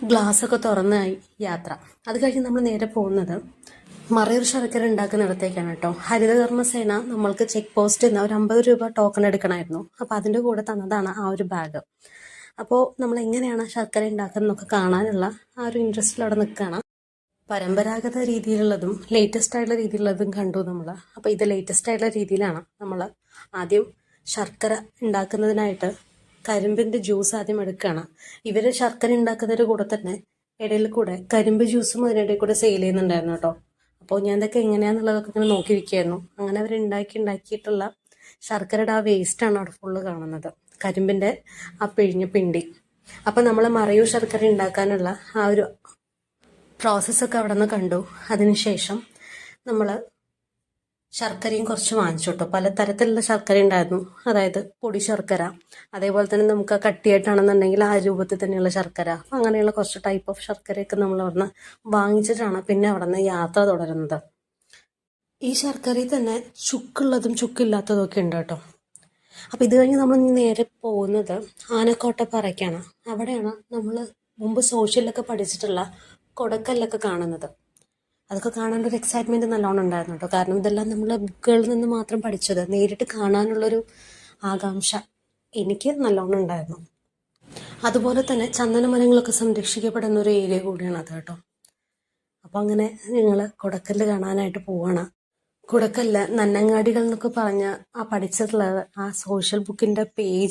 ഗ്ലാസ്സൊക്കെ തുറന്നായി യാത്ര. അത് കഴിഞ്ഞ് നമ്മൾ നേരെ പോകുന്നത് മറയൂർ ശർക്കര ഉണ്ടാക്കുന്നിടത്തേക്കാണ് കേട്ടോ. ഹരിതകർമ്മസേന നമ്മൾക്ക് ചെക്ക് പോസ്റ്റിൽ നിന്ന് ഒരു 50 രൂപ ടോക്കൺ എടുക്കണമായിരുന്നു. അപ്പോൾ അതിൻ്റെ കൂടെ തന്നതാണ് ആ ഒരു ബാഗ്. അപ്പോൾ നമ്മൾ എങ്ങനെയാണ് ശർക്കര ഉണ്ടാക്കുന്നതൊക്കെ കാണാനുള്ള ആ ഒരു ഇൻട്രസ്റ്റിൽ അവിടെ നിൽക്കുകയാണ്. പരമ്പരാഗത രീതിയിലുള്ളതും ലേറ്റസ്റ്റ് ആയിട്ടുള്ള രീതിയിലുള്ളതും കണ്ടു നമ്മൾ. അപ്പോൾ ഇത് ലേറ്റസ്റ്റ് ആയിട്ടുള്ള രീതിയിലാണ്. നമ്മൾ ആദ്യം ശർക്കര ഉണ്ടാക്കുന്നതിനായിട്ട് കരിമ്പിൻ്റെ ജ്യൂസ് ആദ്യം എടുക്കുകയാണ്. ഇവർ ശർക്കര ഉണ്ടാക്കുന്നതിൻ്റെ കൂടെ തന്നെ ഇടയിൽ കൂടെ കരിമ്പ് ജ്യൂസും അതിനിടയിൽ കൂടെ സെയിൽ ചെയ്യുന്നുണ്ടായിരുന്നു കേട്ടോ. അപ്പോൾ ഞാൻ ഇതൊക്കെ എങ്ങനെയാണെന്നുള്ളതൊക്കെ ഇങ്ങനെ നോക്കിയിരിക്കുകയായിരുന്നു. അങ്ങനെ അവർ ഉണ്ടാക്കിയിട്ടുള്ള ശർക്കരയുടെ ആ വേസ്റ്റാണ് അവിടെ ഫുള്ള് കാണുന്നത്, കരിമ്പിൻ്റെ ആ പിഴിഞ്ഞ പിണ്ടി. അപ്പം നമ്മൾ മറയൂർ ശർക്കര ഉണ്ടാക്കാനുള്ള ആ ഒരു പ്രോസസ്സൊക്കെ അവിടെ നിന്ന് കണ്ടു. അതിനുശേഷം നമ്മൾ ശർക്കരയും കുറച്ച് വാങ്ങിച്ചു കേട്ടോ. പല തരത്തിലുള്ള ശർക്കര ഉണ്ടായിരുന്നു. അതായത് പൊടി ശർക്കര, അതേപോലെ തന്നെ നമുക്ക് കട്ടിയായിട്ടാണെന്നുണ്ടെങ്കിൽ ആ രൂപത്തിൽ തന്നെയുള്ള ശർക്കര, അങ്ങനെയുള്ള കുറച്ച് ടൈപ്പ് ഓഫ് ശർക്കരയൊക്കെ നമ്മൾ അവിടെ നിന്ന് വാങ്ങിച്ചിട്ടാണ് പിന്നെ അവിടെ നിന്ന് യാത്ര തുടരുന്നത്. ഈ ശർക്കരയിൽ തന്നെ ചുക്കുള്ളതും ചുക്കില്ലാത്തതും ഒക്കെ ഉണ്ട് കേട്ടോ. അപ്പം ഇത് കഴിഞ്ഞ് നമ്മൾ നേരെ പോകുന്നത് ആനക്കോട്ടപ്പാറയ്ക്കാണ്. അവിടെയാണ് നമ്മൾ മുമ്പ് സോഷ്യലൊക്കെ പഠിച്ചിട്ടുള്ള കൊടക്കല്ലൊക്കെ കാണുന്നത്. അതൊക്കെ കാണാനുള്ള ഒരു എക്സൈറ്റ്മെൻറ്റ് നല്ലോണം ഉണ്ടായിരുന്നു കേട്ടോ. കാരണം ഇതെല്ലാം നമ്മൾ ബുക്കുകളിൽ നിന്ന് മാത്രം പഠിച്ചത്, നേരിട്ട് കാണാനുള്ളൊരു ആകാംക്ഷ എനിക്ക് നല്ലോണം ഉണ്ടായിരുന്നു. അതുപോലെ തന്നെ ചന്ദനമരങ്ങളൊക്കെ സംരക്ഷിക്കപ്പെടുന്ന ഒരു ഏരിയ കൂടിയാണ് അത് കേട്ടോ. അപ്പോൾ അങ്ങനെ ഞങ്ങൾ കൊടക്കല്ല് കാണാനായിട്ട് പോവാണ്. കുടക്കല്ല് നന്നങ്ങാടികൾ എന്നൊക്കെ പറഞ്ഞ് ആ പഠിച്ചിട്ടുള്ളത് ആ സോഷ്യൽ ബുക്കിൻ്റെ പേജ്